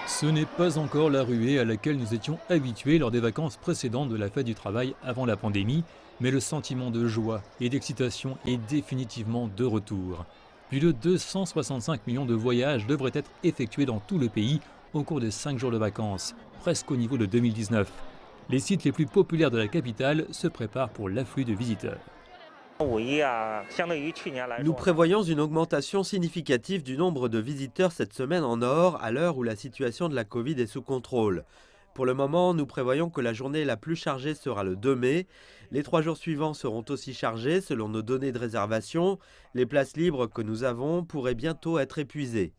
Ce n'est pas encore la ruée à laquelle nous étions habitués lors des vacances précédentes de la fête du travail avant la pandémie, mais le sentiment de joie et d'excitation est définitivement de retour. Plus de 265 millions de voyages devraient être effectués dans tout le pays au cours des 5 jours de vacances, presque au niveau de 2019. Les sites les plus populaires de la capitale se préparent pour l'afflux de visiteurs. Nous prévoyons une augmentation significative du nombre de visiteurs cette semaine en or, à l'heure où la situation de la Covid est sous contrôle. Pour le moment, nous prévoyons que la journée la plus chargée sera le 2 mai. Les 3 jours suivants seront aussi chargés selon nos données de réservation. Les places libres que nous avons pourraient bientôt être épuisées.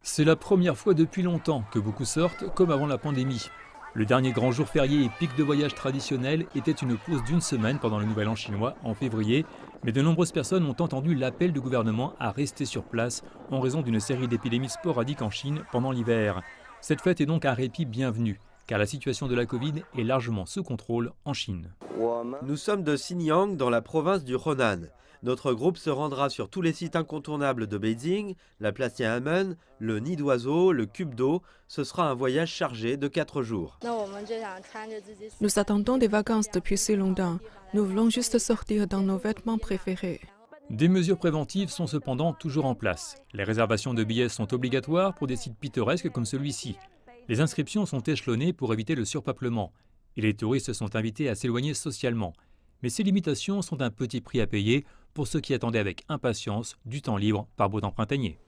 C'est la première fois depuis longtemps que beaucoup sortent comme avant la pandémie. Le dernier grand jour férié et pic de voyage traditionnel était une pause d'une semaine pendant le Nouvel An chinois en février, mais de nombreuses personnes ont entendu l'appel du gouvernement à rester sur place en raison d'une série d'épidémies sporadiques en Chine pendant l'hiver. Cette fête est donc un répit bienvenu, car la situation de la Covid est largement sous contrôle en Chine. Nous sommes de Xinjiang dans la province du Henan. Notre groupe se rendra sur tous les sites incontournables de Beijing, la place Tiananmen, le nid d'oiseau, le cube d'eau. Ce sera un voyage chargé de 4 jours. Nous attendons des vacances depuis si longtemps. Nous voulons juste sortir dans nos vêtements préférés. Des mesures préventives sont cependant toujours en place. Les réservations de billets sont obligatoires pour des sites pittoresques comme celui-ci. Les inscriptions sont échelonnées pour éviter le surpeuplement. Et les touristes sont invités à s'éloigner socialement. Mais ces limitations sont un petit prix à payer pour ceux qui attendaient avec impatience du temps libre par beau temps printanier.